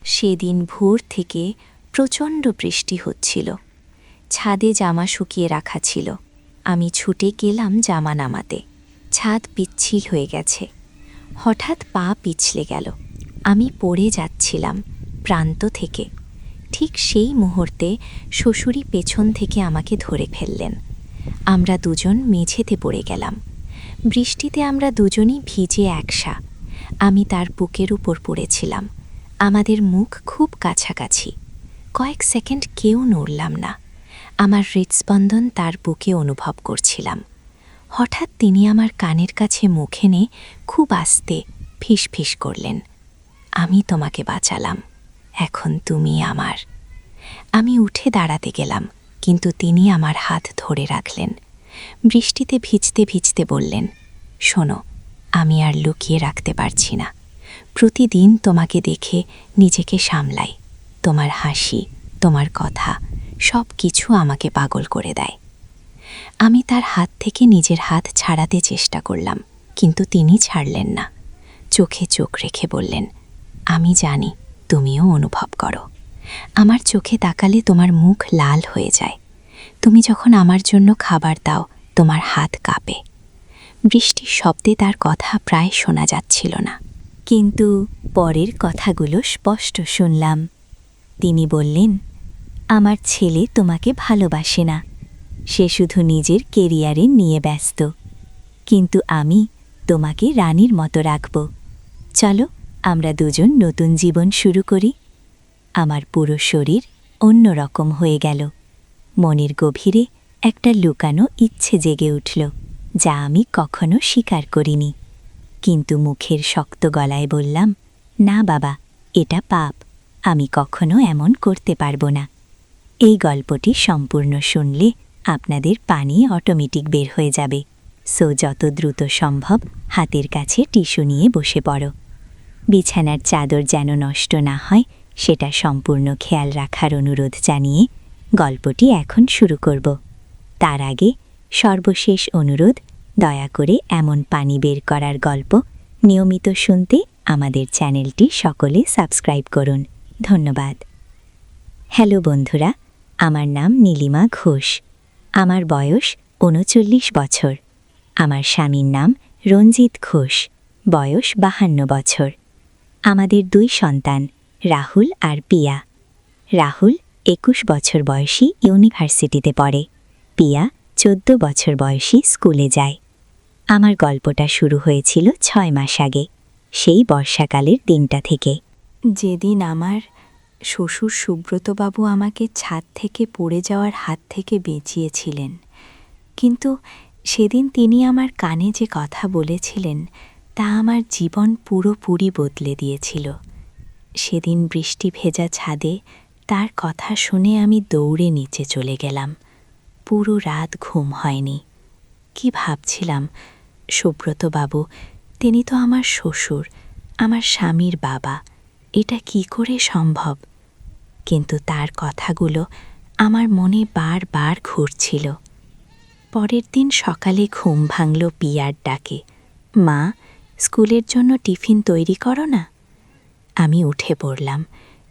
সেদিন ভোর থেকে প্রচণ্ড বৃষ্টি হচ্ছিল। ছাদে জামা শুকিয়ে রাখা ছিল। আমি ছুটে গেলাম জামা নামাতে। ছাদ পিচ্ছিল হয়ে গেছে। হঠাৎ পা পিছলে গেল। আমি পড়ে যাচ্ছিলাম প্রান্ত থেকে। ঠিক সেই মুহূর্তে শ্বশুরি পেছন থেকে আমাকে ধরে ফেললেন। আমরা দুজন মেঝেতে পড়ে গেলাম। বৃষ্টিতে আমরা দুজনই ভিজে একসা। আমি তার বুকের উপর পড়েছিলাম। আমাদের মুখ খুব কাছাকাছি। কয়েক সেকেন্ড কেউ নড়লাম না। আমার হৃৎস্পন্দন তার বুকে অনুভব করছিলাম। হঠাৎ তিনি আমার কানের কাছে মুখ এনে খুব আস্তে ফিসফিস করলেন, আমি তোমাকে বাঁচালাম, এখন তুমি আমার। আমি উঠে দাঁড়াতে গেলাম, কিন্তু তিনি আমার হাত ধরে রাখলেন। বৃষ্টিতে ভিজতে ভিজতে বললেন, শোনো, আমি আর লুকিয়ে রাখতে পারছি না। প্রতিদিন তোমাকে দেখে নিজেকে সামলাই। তোমার হাসি, তোমার কথা, সব কিছু আমাকে পাগল করে দেয়। আমি তার হাত থেকে নিজের হাত ছাড়াতে চেষ্টা করলাম, কিন্তু তিনি ছাড়লেন না। চোখে চোখ রেখে বললেন, আমি জানি তুমিও অনুভব করো। আমার চোখে তাকালে তোমার মুখ লাল হয়ে যায়। তুমি যখন আমার জন্য খাবার দাও, তোমার হাত কাঁপে। বৃষ্টির শব্দে তার কথা প্রায় শোনা যাচ্ছিল না, কিন্তু পরের কথাগুলো স্পষ্ট শুনলাম। তিনি বললেন, আমার ছেলে তোমাকে ভালোবাসে না, সে শুধু নিজের কেরিয়ারে নিয়ে ব্যস্ত, কিন্তু আমি তোমাকে রানীর মতো রাখব। চলো আমরা দুজন নতুন জীবন শুরু করি। আমার পুরো শরীর অন্যরকম হয়ে গেল। মনের গভীরে একটা লুকানো ইচ্ছে জেগে উঠল, যা আমি কখনো স্বীকার করিনি। কিন্তু মুখের শক্ত গলায় বললাম, না বাবা, এটা পাপ, আমি কখনো এমন করতে পারবো না। এই গল্পটি সম্পূর্ণ শুনলে আপনাদের পানি অটোমেটিক বের হয়ে যাবে। সো যত দ্রুত সম্ভব হাতের কাছে টিস্যু নিয়ে বসে পড়ো। বিছানার চাদর যেন নষ্ট না হয় সেটা সম্পূর্ণ খেয়াল রাখার অনুরোধ জানিয়ে গল্পটি এখন শুরু করব। তার আগে সর্বশেষ অনুরোধ, দয়া করে এমন পানি বের করার গল্প নিয়মিত শুনতে আমাদের চ্যানেলটি সকলে সাবস্ক্রাইব করুন। ধন্যবাদ। হ্যালো বন্ধুরা, আমার নাম নীলিমা ঘোষ। আমার বয়স ৩৯ বছর। আমার স্বামীর নাম রঞ্জিত ঘোষ, বয়স ৫২ বছর। আমাদের ২ সন্তান, রাহুল আর পিয়া। রাহুল ২১ বছর বয়সী ইউনিভার্সিটিতে পড়ে। পিয়া ১৪ বছর বয়সী স্কুলে যায়। আমার গল্পটা শুরু হয়েছিল ৬ মাস আগে, সেই বর্ষাকালের দিনটা থেকে। যেদিন আমার শ্বশুর সুব্রতবাবু আমাকে ছাদ থেকে পড়ে যাওয়ার হাত থেকে বাঁচিয়েছিলেন, কিন্তু সেদিন তিনি আমার কানে যে কথা বলেছিলেন তা আমার জীবন পুরোপুরি বদলে দিয়েছিল। সেদিন বৃষ্টি ভেজা ছাদে তার কথা শুনে আমি দৌড়ে নিচে চলে গেলাম। পুরো রাত ঘুম হয়নি। কি ভাবছিলাম, সুব্রতবাবু, তিনি তো আমার শ্বশুর, আমার স্বামীর বাবা, এটা কি করে সম্ভব? কিন্তু তার কথাগুলো আমার মনে বারবার ঘুরছিল। পরের দিন সকালে ঘুম ভাঙল পিয়ার ডাকে, মা, স্কুলের জন্য টিফিন তৈরি করো না। আমি উঠে পড়লাম,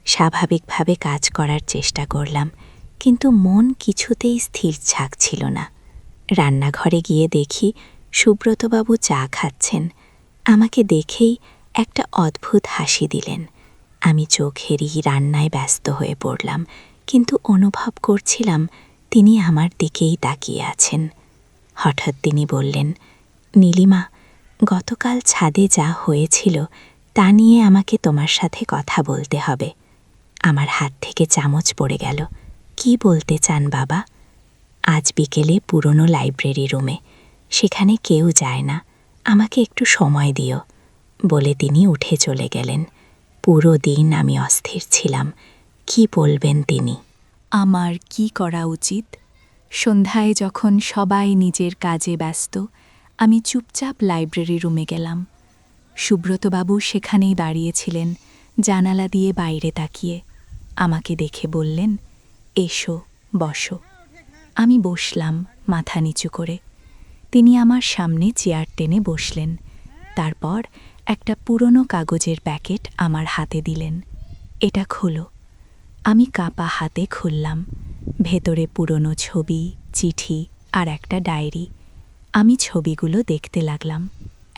স্বাভাবিকভাবে কাজ করার চেষ্টা করলাম, কিন্তু মন কিছুতেই স্থির থাকছিল না। রান্নাঘরে গিয়ে দেখি সুব্রতবাবু চা খাচ্ছেন। আমাকে দেখেই একটা অদ্ভুত হাসি দিলেন। আমি চোখ এড়িয়ে রান্নায় ব্যস্ত হয়ে পড়লাম, কিন্তু অনুভব করছিলাম তিনি আমার দিকেই তাকিয়ে আছেন। হঠাৎ তিনি বললেন, নীলিমা, গতকাল ছাদে যা হয়েছিল তা নিয়ে আমাকে তোমার সাথে কথা বলতে হবে। আমার হাত থেকে চামচ পড়ে গেল। কি বলতে চান বাবা? আজ বিকেলে পুরনো লাইব্রেরি রুমে, সেখানে কেউ যায় না, আমাকে একটু সময় দিও, বলে তিনি উঠে চলে গেলেন। পুরো দিন আমি অস্থির ছিলাম, কি বলবেন তিনি। আমার কি করা উচিত? সন্ধ্যায় যখন সবাই নিজের কাজে ব্যস্ত, আমি চুপচাপ লাইব্রেরি রুমে গেলাম। সুব্রতবাবু সেখানেই দাঁড়িয়েছিলেন, জানালা দিয়ে বাইরে তাকিয়ে। আমাকে দেখে বললেন, এসো, বসো। আমি বসলাম মাথা নিচু করে। তিনি আমার সামনে চেয়ার টেনে বসলেন। তারপর একটা পুরনো কাগজের প্যাকেট আমার হাতে দিলেন। এটা খোলো। আমি কাঁপা হাতে খুললাম। ভেতরে পুরনো ছবি, চিঠি আর একটা ডায়েরি। আমি ছবিগুলো দেখতে লাগলাম।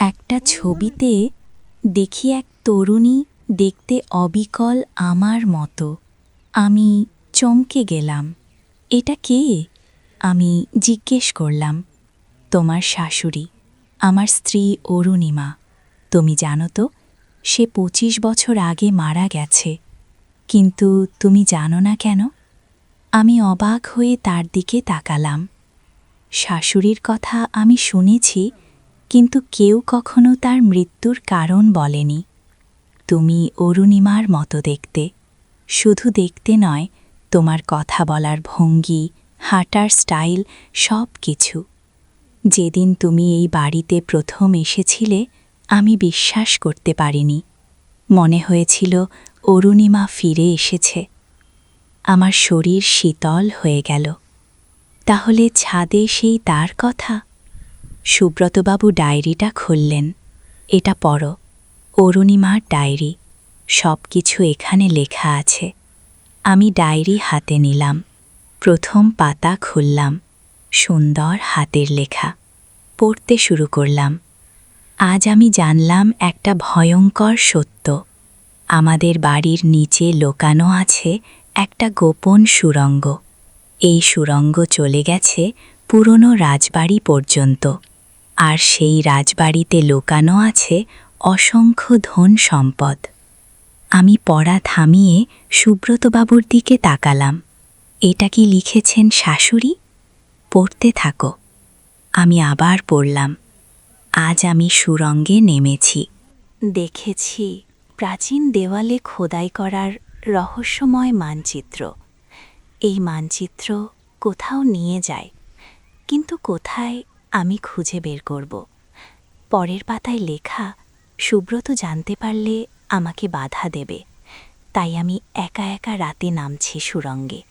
একটা ছবিতে দেখি এক তরুণী দেখতে অবিকল আমার মতো। আমি চমকে গেলাম। এটা কে? আমি জিজ্ঞেস করলাম। তোমার শাশুড়ি, আমার স্ত্রী অরুণিমা। তুমি জানো তো, সে 25 বছর আগে মারা গেছে। কিন্তু তুমি জানো না কেন? আমি অবাক হয়ে তার দিকে তাকালাম। শাশুড়ির কথা আমি শুনেছি, কিন্তু কেউ কখনো তার মৃত্যুর কারণ বলেনি। তুমি অরুণিমার মতো দেখতে। শুধু দেখতে নয়, তোমার কথা বলার ভঙ্গি, হাঁটার স্টাইল, সব কিছু। যেদিন তুমি এই বাড়িতে প্রথম এসেছিলে, আমি বিশ্বাস করতে পারিনি। মনে হয়েছিল অরুণিমা ফিরে এসেছে। আমার শরীর শীতল হয়ে গেল। তাহলে ছাদে সেই তার কথা? সুব্রতবাবু ডায়েরিটা খুললেন। এটা পড়ো, অরুণিমার ডায়েরি। সব কিছু এখানে লেখা আছে। আমি ডায়েরি হাতে নিলাম। প্রথম পাতা খুললাম। সুন্দর হাতের লেখা। পড়তে শুরু করলাম। আজ আমি জানলাম একটা ভয়ঙ্কর সত্য। আমাদের বাড়ির নিচে লুকানো আছে একটা গোপন সুড়ঙ্গ। এই সুড়ঙ্গ চলে গেছে পুরনো রাজবাড়ি পর্যন্ত। আর সেই রাজবাড়িতে লুকানো আছে অসংখ্য ধন সম্পদ। আমি পড়া থামিয়ে সুব্রতবাবুর দিকে তাকালাম। এটা কি লিখেছেন শাশুড়ি? পড়তে থাকো। আমি আবার পড়লাম। আজ আমি সুড়ঙ্গে নেমেছি। দেখেছি প্রাচীন দেওয়ালে খোদাই করার রহস্যময় মানচিত্র। এই মানচিত্র কোথাও নিয়ে যায়, কিন্তু কোথায় আমি খুঁজে বের করব। পরের পাতায় লেখা, সুব্রত জানতে পারলে আমাকে বাধা দেবে। তাই আমি একা একা রাতে নামছি সুড়ঙ্গে।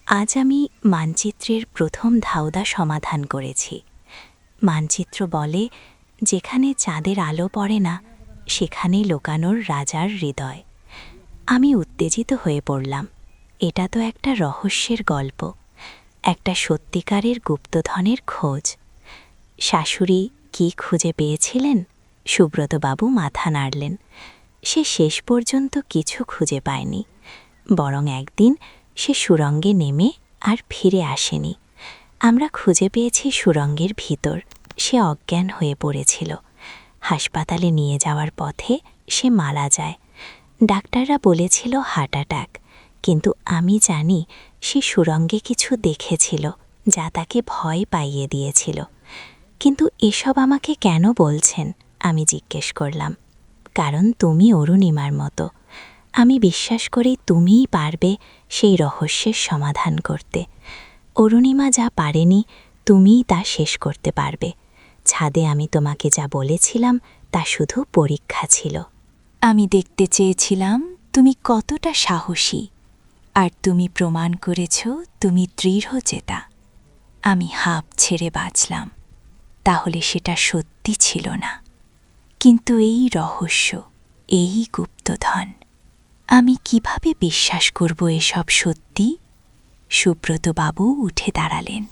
আজ আমি মানচিত্রের প্রথম ধাঁধা সমাধান করেছি। মানচিত্র বলে, যেখানে চাঁদের আলো পড়ে না, সেখানে লুকানোর রাজার হৃদয়। আমি উত্তেজিত হয়ে পড়লাম। এটা তো একটা রহস্যের গল্প, একটা সত্যিকারের গুপ্তধনের খোঁজ। শাশুড়ি কি খুঁজে পেয়েছিলেন? সুব্রতবাবু মাথা নাড়লেন। সে শেষ পর্যন্ত কিছু খুঁজে পায়নি, বরং একদিন সে সুড়ঙ্গে নেমে আর ফিরে আসেনি। আমরা খুঁজে পেয়েছি সুড়ঙ্গের ভিতর সে অজ্ঞান হয়ে পড়েছিল। হাসপাতালে নিয়ে যাওয়ার পথে সে মারা যায়। ডাক্তাররা বলেছিল হার্ট অ্যাটাক, কিন্তু আমি জানি সে সুড়ঙ্গে কিছু দেখেছিল যা তাকে ভয় পাইয়ে দিয়েছিল। কিন্তু এসব আমাকে কেন বলছেন? আমি জিজ্ঞেস করলাম। কারণ তুমি অরুণিমার মতো। আমি বিশ্বাস করি তুমিই পারবে সেই রহস্যের সমাধান করতে। অরুণিমা যা পারেনি, তুমিই তা শেষ করতে পারবে। ছাদে আমি তোমাকে যা বলেছিলাম তা শুধু পরীক্ষা ছিল। আমি দেখতে চেয়েছিলাম তুমি কতটা সাহসী, আর তুমি প্রমাণ করেছ তুমি দৃঢ়চেতা। আমি হাঁপ ছেড়ে বাঁচলাম। তাহলে সেটা সত্যি ছিল না, কিন্তু এই রহস্য, এই গুপ্তধন, আমি কিভাবে বিশ্বাস করব এসব সত্যি? সুব্রতবাবু উঠে দাঁড়ালেন।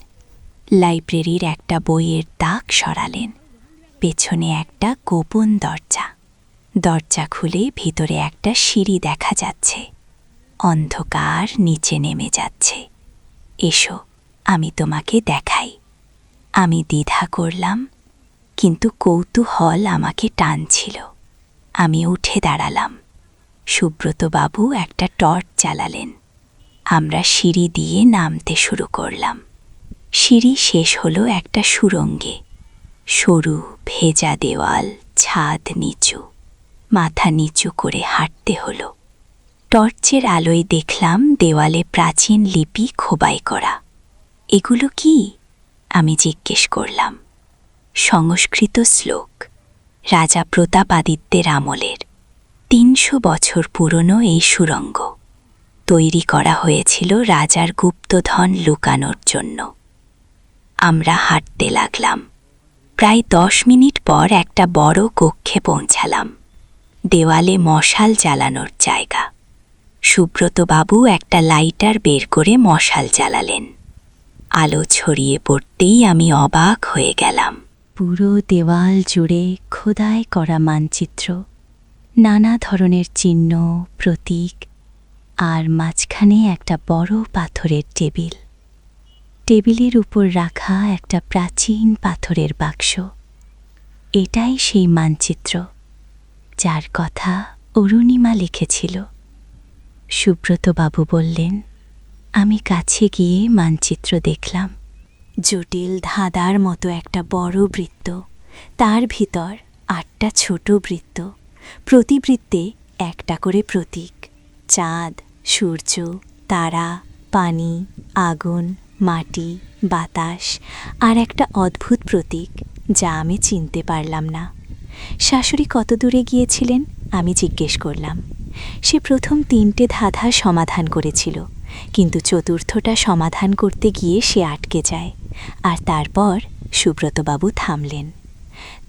লাইব্রেরির একটা বইয়ের তাক সরালেন। পেছনে একটা গোপন দরজা। দরজা খুলে ভিতরে একটা সিঁড়ি দেখা যাচ্ছে। অন্ধকার নিচে নেমে যাচ্ছে। এসো, আমি তোমাকে দেখাই। আমি দ্বিধা করলাম, কিন্তু কৌতূহল আমাকে টানছিল। আমি উঠে দাঁড়ালাম। সুব্রতবাবু একটা টর্চ জ্বালালেন। আমরা সিঁড়ি দিয়ে নামতে শুরু করলাম। সিঁড়ি শেষ হলো একটা সুড়ঙ্গে। সরু ভেজা দেওয়াল, ছাদ নিচু। মাথা নিচু করে হাঁটতে হলো। টর্চের আলোয় দেখলাম দেওয়ালে প্রাচীন লিপি খোবাই করা। এগুলো কি? আমি জিজ্ঞেস করলাম। সংস্কৃত শ্লোক, রাজা প্রতাপাদিত্যের আমলের। 300 বছর পুরনো এই সুড়ঙ্গ তৈরি করা হয়েছিল রাজার গুপ্তধন লুকানোর জন্য। আমরা হাঁটতে লাগলাম। প্রায় 10 মিনিট পর একটা বড় কক্ষে পৌঁছালাম। দেওয়ালে মশাল জ্বালানোর জায়গা। সুব্রতবাবু একটা লাইটার বের করে মশাল জ্বালালেন। আলো ছড়িয়ে পড়তেই আমি অবাক হয়ে গেলাম। পুরো দেওয়াল জুড়ে খোদাই করা মানচিত্র, নানা ধরনের চিহ্ন, প্রতীক, আর মাঝখানে একটা বড় পাথরের টেবিল। টেবিলের উপর রাখা একটা প্রাচীন পাথরের বাক্স। এটাই সেই মানচিত্র যার কথা অরুণিমা লিখেছিল। সুব্রতবাবু বললেন। আমি কাছে গিয়ে মানচিত্র দেখলাম। জটিল ধাঁধার মতো একটা বড় বৃত্ত, তার ভিতর ৮টা ছোট বৃত্ত, প্রতি বৃত্তে একটা করে প্রতীক: চাঁদ, সূর্য, তারা, পানি, আগুন, মাটি, বাতাস, আর একটা অদ্ভুত প্রতীক যা আমি চিনতে পারলাম না। শাশুড়ি কত দূরে গিয়েছিলেন আমি জিজ্ঞেস করলাম। সে প্রথম ৩টে ধাঁধা সমাধান করেছিল, কিন্তু চতুর্থটা সমাধান করতে গিয়ে সে আটকে যায়। আর তারপর সুব্রতবাবু থামলেন।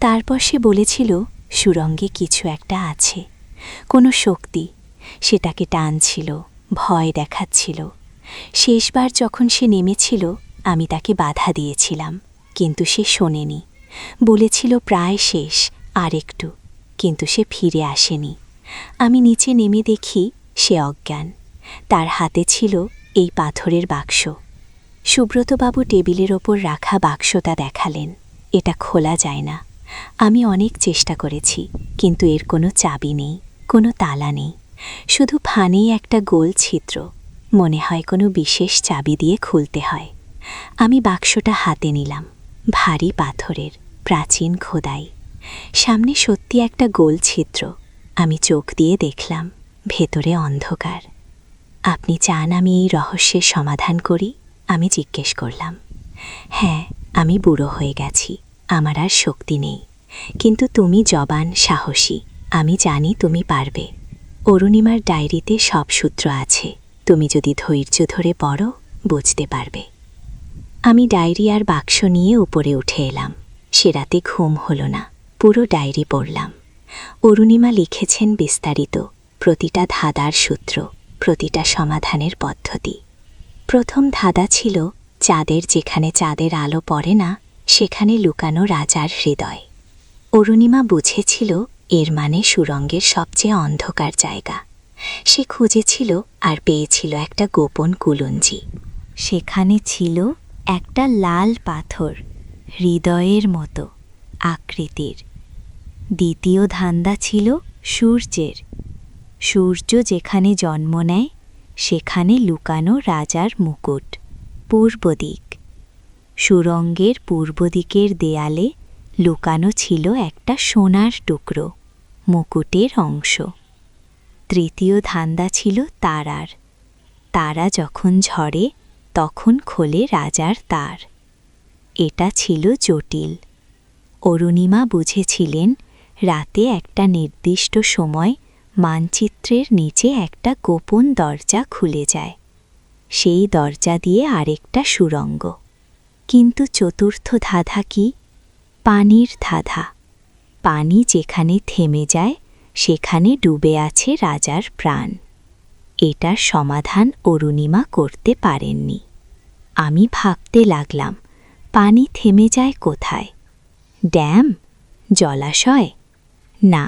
তারপর সে বলেছিল সুরঙ্গে কিছু একটা আছে, কোনো শক্তি সেটাকে টানছিল, ভয় দেখাচ্ছিল। শেষবার যখন সে নেমেছিল আমি তাকে বাধা দিয়েছিলাম, কিন্তু সে শোনেনি। বলেছিল প্রায় শেষ, আর একটু, কিন্তু সে ফিরে আসেনি। আমি নিচে নেমে দেখি সে অজ্ঞান। তার হাতে ছিল এই পাথরের বাক্স। সুব্রতবাবু টেবিলের ওপর রাখা বাক্সটা দেখালেন। এটা খোলা যায় না। আমি অনেক চেষ্টা করেছি, কিন্তু এর কোনো চাবি নেই, কোনো তালা নেই, শুধু ফানেই একটা গোল ছিদ্র। মনে হয় কোনো বিশেষ চাবি দিয়ে খুলতে হয়। আমি বাক্সটা হাতে নিলাম। ভারী পাথরের, প্রাচীন খোদাই। সামনে সত্যি একটা গোল ছিদ্র। আমি চোখ দিয়ে দেখলাম, ভেতরে অন্ধকার। আপনি চান আমি এই রহস্যের সমাধান করি? আমি জিজ্ঞেস করলাম। হ্যাঁ, আমি বুড়ো হয়ে গেছি, আমার আর শক্তি নেই, কিন্তু তুমি জবান, সাহসী। আমি জানি তুমি পারবে। অরুণিমার ডায়েরিতে সব সূত্র আছে, তুমি যদি ধৈর্য ধরে পড়ো বুঝতে পারবে। আমি ডায়েরি আর বাক্স নিয়ে উপরে উঠে এলাম। সে রাতে ঘুম হলো না, পুরো ডায়েরি পড়লাম। অরুণিমা লিখেছেন বিস্তারিত, প্রতিটা ধাঁধার সূত্র, প্রতিটা সমাধানের পদ্ধতি। প্রথম ধাঁধা ছিল চাঁদের যেখানে চাঁদের আলো পড়ে না সেখানে লুকানো রাজার হৃদয়। অরুণিমা বুঝেছিল এর মানে সুরঙ্গের সবচেয়ে অন্ধকার জায়গা। সে খুঁজেছিল আর পেয়েছিল একটা গোপন কুলঞ্জি। সেখানে ছিল একটা লাল পাথর, হৃদয়ের মতো আকৃতির। দ্বিতীয় ধাঁধা ছিল সূর্যের। সূর্য যেখানে জন্ম নেয় সেখানে লুকানো রাজার মুকুট, পূর্ব দিক। সুরঙ্গের পূর্ব দিকের দেয়ালে লুকানো ছিল একটা সোনার টুকরো, মুকুটের অংশ। তৃতীয় ধাঁধা ছিল তারার। তারা যখন ঝরে তখন খোলে রাজার তার। এটা ছিল জটিল। অরুণিমা বুঝেছিলেন রাতে একটা নির্দিষ্ট সময় মানচিত্রের নিচে একটা গোপন দরজা খুলে যায়। সেই দরজা দিয়ে আরেকটা সুড়ঙ্গ। কিন্তু চতুর্থ ধাঁধা কি? পানির ধাঁধা। পানি যেখানে থেমে যায় সেখানে ডুবে আছে রাজার প্রাণ। এটার সমাধান অরুণিমা করতে পারেননি। আমি ভাবতে লাগলাম, পানি থেমে যায় কোথায়? ড্যাম? জলাশয়? না,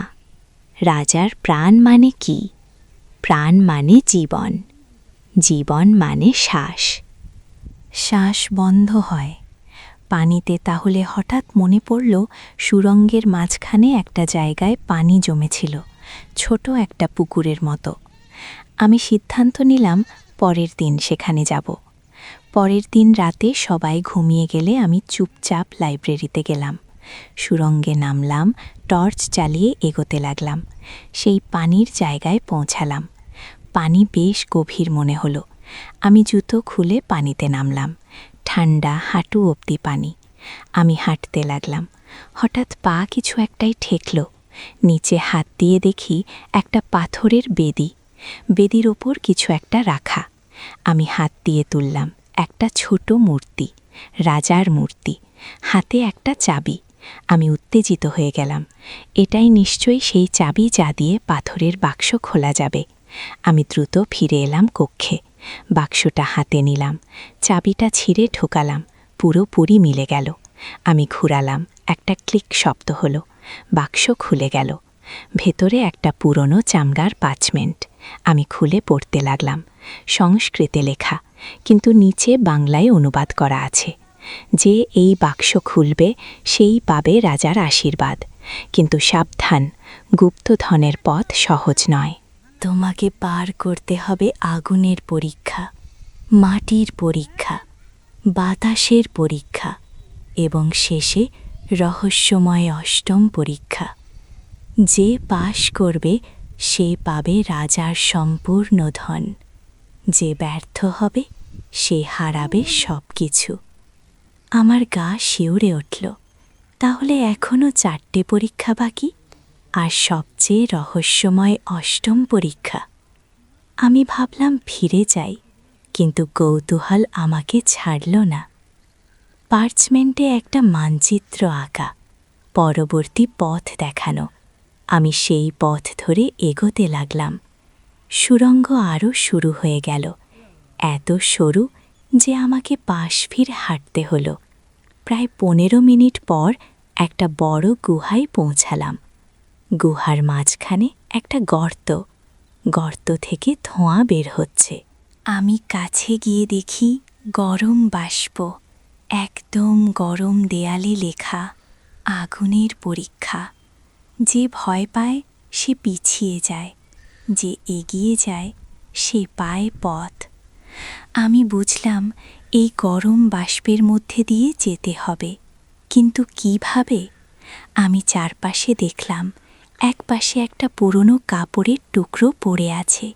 রাজার প্রাণ মানে কি? প্রাণ মানে জীবন, জীবন মানে শ্বাস। শ্বাস বন্ধ হয় পানিতে। তাহলে হঠাৎ মনে পড়ল সুরঙ্গের মাঝখানে একটা জায়গায় পানি জমেছিল, ছোট একটা পুকুরের মতো। আমি সিদ্ধান্ত নিলাম পরের দিন সেখানে যাব। পরের দিন রাতে সবাই ঘুমিয়ে গেলে আমি চুপচাপ লাইব্রেরিতে গেলাম। সুরঙ্গে নামলাম, টর্চ চালিয়ে এগোতে লাগলাম। সেই পানির জায়গায় পৌঁছালাম। পানি বেশ গভীর মনে হলো। আমি জুতো খুলে পানিতে নামলাম। ঠান্ডা, হাঁটু অবধি পানি। আমি হাঁটতে লাগলাম। হঠাৎ পা কিছু একটাই ঠেকল। নিচে হাত দিয়ে দেখি একটা পাথরের বেদি। বেদির ওপর কিছু একটা রাখা। আমি হাত দিয়ে তুললাম। একটা ছোট মূর্তি, রাজার মূর্তি, হাতে একটা চাবি। আমি উত্তেজিত হয়ে গেলাম। এটাই নিশ্চয়ই সেই চাবি যা দিয়ে পাথরের বাক্স খোলা যাবে। আমি দ্রুত ফিরে এলাম কক্ষে। বাক্সটা হাতে নিলাম, চাবিটা ছিঁড়ে ঢোকালাম, পুরোপুরি মিলে গেল। আমি ঘুরালাম, একটা ক্লিক শব্দ হলো, বাক্স খুলে গেল। ভেতরে একটা পুরনো চামড়ার পাঁচমেন্ট। আমি খুলে পড়তে লাগলাম। সংস্কৃতে লেখা, কিন্তু নিচে বাংলায় অনুবাদ করা আছে। যে এই বাক্স খুলবে সেই পাবে রাজার আশীর্বাদ, কিন্তু সাবধান, গুপ্তধনের পথ সহজ নয়। তোমাকে পার করতে হবে আগুনের পরীক্ষা, মাটির পরীক্ষা, বাতাসের পরীক্ষা এবং শেষে রহস্যময় অষ্টম পরীক্ষা। যে পাশ করবে সে পাবে রাজার সম্পূর্ণ ধন, যে ব্যর্থ হবে সে হারাবে সব কিছু। আমার গা শিউরে উঠল। তাহলে এখনও 4টে পরীক্ষা বাকি, আর সবচেয়ে রহস্যময় অষ্টম পরীক্ষা। আমি ভাবলাম ফিরে যাই, কিন্তু কৌতূহল আমাকে ছাড়ল না। পার্চমেন্টে একটা মানচিত্র আঁকা, পরবর্তী পথ দেখানো। আমি সেই পথ ধরে এগোতে লাগলাম। সুড়ঙ্গ আরও শুরু হয়ে গেল, এত সরু যে আমাকে পাশ ফিরে হাঁটতে হলো। প্রায় 15 মিনিট পর একটা বড় গুহায় পৌঁছালাম। গুহার মাঝখানে একটা গর্ত, গর্ত থেকে ধোঁয়া বের হচ্ছে। আমি কাছে গিয়ে দেখি গরম বাষ্প, একদম গরম দেয়ালে লেখা, আগুনের পরীক্ষা। যে ভয় পায় সে পিছিয়ে যায়, যে এগিয়ে যায় সে পায় পথ। আমি বুঝলাম এই গরম বাষ্পের মধ্যে দিয়ে যেতে হবে, কিন্তু কিভাবে? আমি চারপাশে দেখলাম, একপাশে একটা পুরনো কাপড়ের টুকরো পড়ে আছে।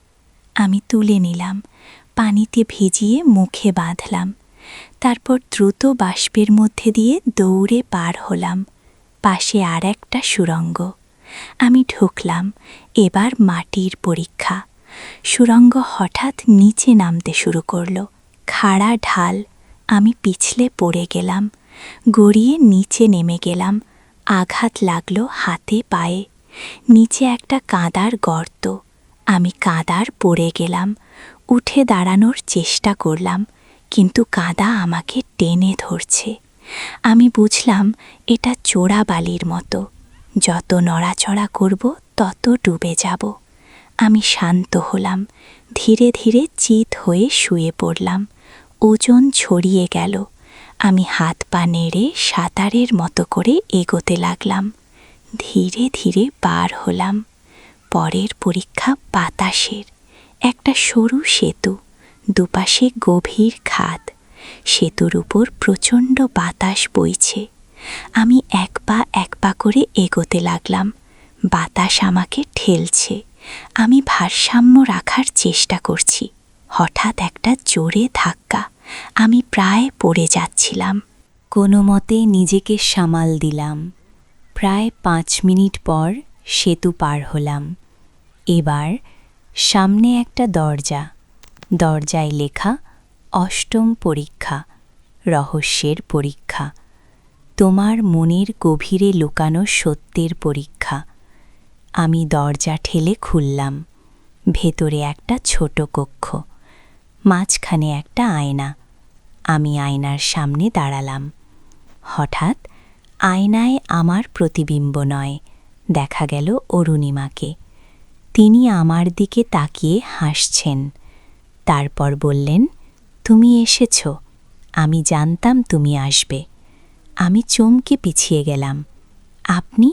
আমি তুলে নিলাম, পানিতে ভিজিয়ে মুখে বাঁধলাম। তারপর দ্রুত বাষ্পের মধ্যে দিয়ে দৌড়ে পার হলাম। পাশে আর একটা সুড়ঙ্গ। আমি ঢুকলাম, এবার মাটির পরীক্ষা। সুড়ঙ্গ হঠাৎ নিচে নামতে শুরু করল, খাড়া ঢাল। আমি পিছলে পড়ে গেলাম, গড়িয়ে নিচে নেমে গেলাম। আঘাত লাগলো হাতে পায়ে। নিচে একটা কাদার গর্ত। আমি কাদার পড়ে গেলাম। উঠে দাঁড়ানোর চেষ্টা করলাম, কিন্তু কাদা আমাকে টেনে ধরছে। আমি বুঝলাম এটা চোরা বালির মতো, যত নড়াচড়া করব তত ডুবে যাব। আমি শান্ত হলাম, ধীরে ধীরে চিত হয়ে শুয়ে পড়লাম। ওজন ছড়িয়ে গেল। আমি হাত পা নেড়ে সাঁতারের মতো করে এগোতে লাগলাম। ধীরে ধীরে পার হলাম। পরের পরীক্ষা বাতাসের। একটা সরু সেতু, দুপাশে গভীর খাদ। সেতুর উপর প্রচণ্ড বাতাস বইছে। আমি এক পা করে এগোতে লাগলাম। বাতাস আমাকে ঠেলছে। আমি ভারসাম্য রাখার চেষ্টা করছি। হঠাৎ একটা জোরে ধাক্কা। আমি প্রায় পড়ে যাচ্ছিলাম। কোনো মতে নিজেকে সামাল দিলাম। প্রায় 5 মিনিট পর সেতু পার হলাম। এবার সামনে একটা দরজা, দরজায় লেখা অষ্টম পরীক্ষা, রহস্যের পরীক্ষা, তোমার মনের গভীরে লুকানো সত্যের পরীক্ষা। আমি দরজা ঠেলে খুললাম। ভেতরে একটা ছোট কক্ষ, মাঝখানে একটা আয়না। আমি আয়নার সামনে দাঁড়ালাম। হঠাৎ আয়নায় আমার প্রতিবিম্ব নয়, দেখা গেল অরুণিমাকে। তিনি আমার দিকে তাকিয়ে হাসছেন। তারপর বললেন, তুমি এসেছ, আমি জানতাম তুমি আসবে। আমি চমকে পিছিয়ে গেলাম। আপনি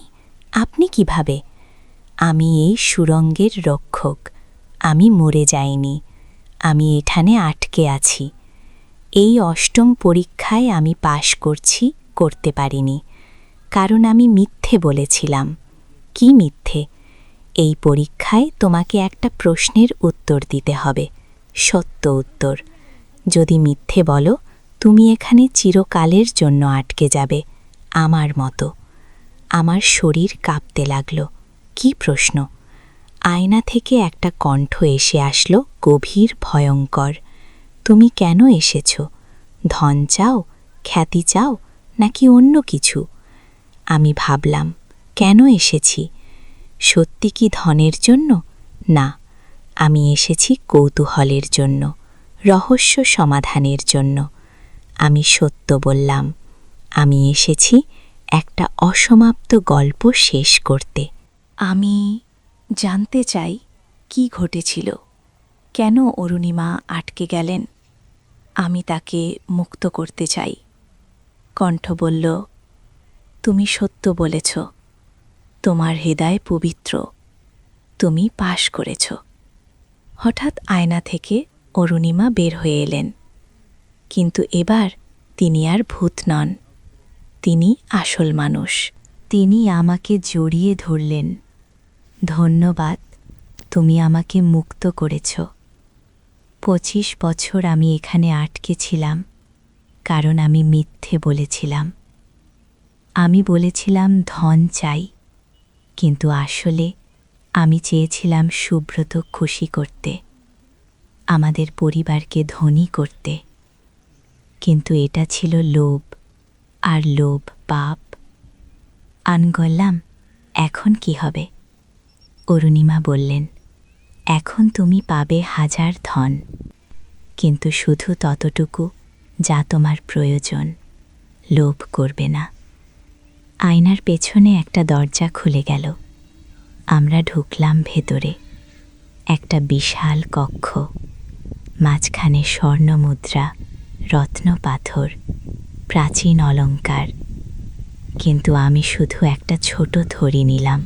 আপনি কিভাবে? আমি এই সুড়ঙ্গের রক্ষক। আমি মরে যাইনি, আমি এখানে আটকে আছি। এই অষ্টম পরীক্ষায় আমি পাশ করতে পারিনি, কারণ আমি মিথ্যে বলেছিলাম। কি মিথ্যে? এই পরীক্ষায় তোমাকে একটা প্রশ্নের উত্তর দিতে হবে, সত্য উত্তর। যদি মিথ্যে বলো, তুমি এখানে চিরকালের জন্য আটকে যাবে, আমার মতো। আমার শরীর কাঁপতে লাগল। কি প্রশ্ন? আয়না থেকে একটা কণ্ঠ এসে আসলো, গভীর ভয়ঙ্কর। তুমি কেন এসেছ? ধন চাও, খ্যাতি চাও, নাকি অন্য কিছু? আমি ভাবলাম, কেন এসেছি? সত্যি কি ধনের জন্য? না, আমি এসেছি কৌতূহলের জন্য, রহস্য সমাধানের জন্য। আমি সত্য বললাম, আমি এসেছি একটা অসমাপ্ত গল্প শেষ করতে। আমি জানতে চাই কি ঘটেছিল, কেন অরুণিমা আটকে গেলেন। আমি তাকে মুক্ত করতে চাই। কণ্ঠ বলল, তুমি সত্য বলেছ, তোমার হৃদয় পবিত্র, তুমি পাশ করেছ। হঠাৎ আয়না থেকে অরুণিমা বের হয়ে এলেন, কিন্তু এবার তিনি আর ভূত নন, তিনি আসল মানুষ। তিনি আমাকে জড়িয়ে ধরলেন। ধন্যবাদ, তুমি আমাকে মুক্ত করেছ। 25 বছর আমি এখানে আটকে ছিলাম, কারণ আমি মিথ্যে বলেছিলাম। আমি বলেছিলাম ধন চাই, কিন্তু আসলে আমি চেয়েছিলাম সুব্রত খুশি করতে, আমাদের পরিবারকে ধনী করতে। কিন্তু এটা ছিল লোভ, আর লোভ পাপ। আনগলাম, এখন কি হবে? অরুণিমা বললেন, এখন তুমি পাবে 1000 ধন, কিন্তু শুধু ততটুকু যা তোমার প্রয়োজন। লোভ করবে না। আয়নার পেছনে একটা দরজা খুলে গেল। আমরা ঢুকলাম ভেতরে। একটা বিশাল কক্ষ, মাঝখানে স্বর্ণমুদ্রা, রত্ন পাথর, প্রাচীন অলংকার। কিন্তু আমি শুধু একটা ছোট থলি নিলাম,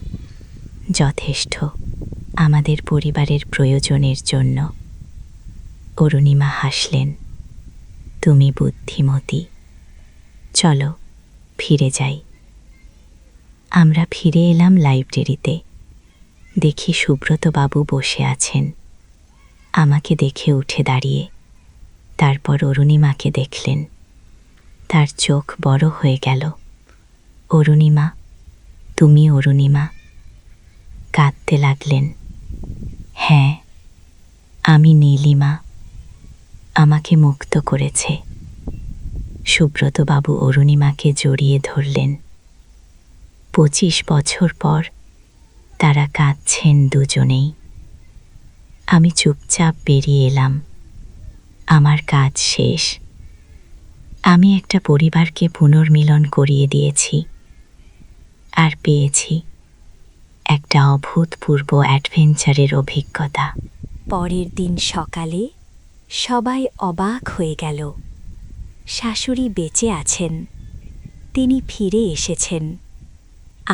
যথেষ্ট আমাদের পরিবারের প্রয়োজনের জন্য। অরুণিমা হাসলেন, তুমি বুদ্ধিমতী, চলো ফিরে যাই। আমরা ফিরে এলাম লাইব্রেরিতে। দেখি সুব্রতবাবু বসে আছেন। আমাকে দেখে উঠে দাঁড়িয়ে, তারপর অরুণিমাকে দেখলেন। তার চোখ বড় হয়ে গেল। অরুণিমা, তুমি অরুণিমা? কাঁদতে লাগলেন। হ্যাঁ, আমি নীলিমা, আমাকে মুক্ত করেছে। সুব্রতবাবু অরুণিমাকে জড়িয়ে ধরলেন। 25 বছর পর তারা কাঁদছেন দুজনেই। আমি চুপচাপ বেরিয়ে এলাম। আমার কাজ শেষ। আমি একটা পরিবারকে পুনর্মিলন করিয়ে দিয়েছি, আর পেয়েছি একটা অভূতপূর্ব অ্যাডভেঞ্চারের অভিজ্ঞতা। পরের দিন সকালে সবাই অবাক হয়ে গেল। শাশুড়ি বেঁচে আছেন, তিনি ফিরে এসেছেন।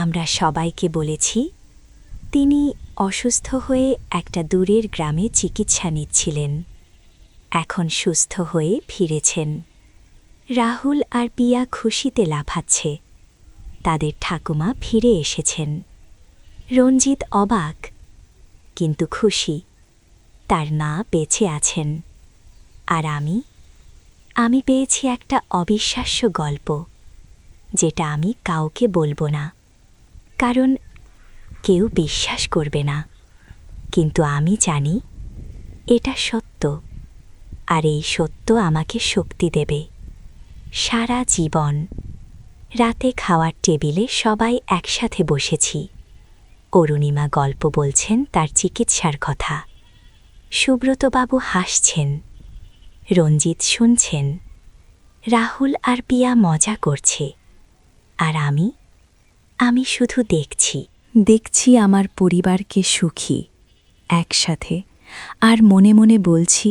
আমরা সবাইকে বলেছি তিনি অসুস্থ হয়ে একটা দূরের গ্রামে চিকিৎসা নিচ্ছিলেন, এখন সুস্থ হয়ে ফিরেছেন। রাহুল আর পিয়া খুশিতে লাফাচ্ছে, তাদের ঠাকুমা ফিরে এসেছেন। রঞ্জিত অবাক, কিন্তু খুশি, তার মা বেঁচে আছেন। আর আমি পেয়েছি একটা অবিশ্বাস্য গল্প, যেটা আমি কাউকে বলবো না, কারণ কেউ বিশ্বাস করবে না। কিন্তু আমি জানি এটা সত্য, আর এই সত্য আমাকে শক্তি দেবে সারা জীবন। রাতে খাওয়ার টেবিলে সবাই একসাথে বসেছি। অরুণিমা গল্প বলছেন তার চিকিৎসার কথা। সুব্রতবাবু হাসছেন, রঞ্জিত শুনছেন, রাহুল আর পিয়া মজা করছে, আর আমি শুধু দেখছি আমার পরিবারকে সুখী, একসাথে। আর মনে মনে বলছি,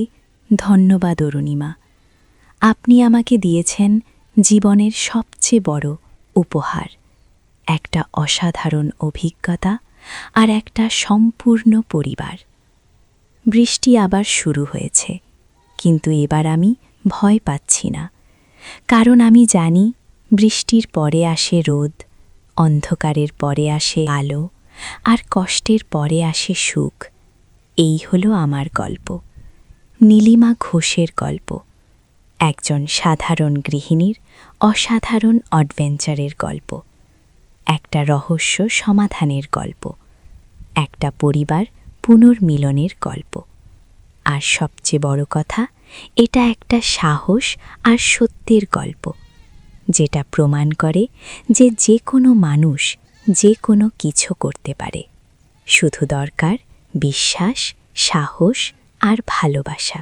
ধন্যবাদ অরুণিমা, আপনি আমাকে দিয়েছেন জীবনের সবচেয়ে বড় উপহার, একটা অসাধারণ অভিজ্ঞতা আর একটা সম্পূর্ণ পরিবার। বৃষ্টি আবার শুরু হয়েছে, কিন্তু এবার আমি ভয় পাচ্ছি না, কারণ আমি জানি বৃষ্টির পরে আসে রোদ, অন্ধকারের পরে আসে আলো, আর কষ্টের পরে আসে সুখ। এই হলো আমার গল্প, নীলিমা ঘোষের গল্প, একজন সাধারণ গৃহিণীর অসাধারণ অ্যাডভেঞ্চারের গল্প, একটা রহস্য সমাধানের গল্প, একটা পরিবার পুনর্মিলনের গল্প। আর সবচেয়ে বড় কথা, এটা একটা সাহস আর সত্যের গল্প, যেটা প্রমাণ করে যে কোনো মানুষ যে কোনো কিছু করতে পারে। শুধু দরকার বিশ্বাস সাহস আর ভালোবাসা।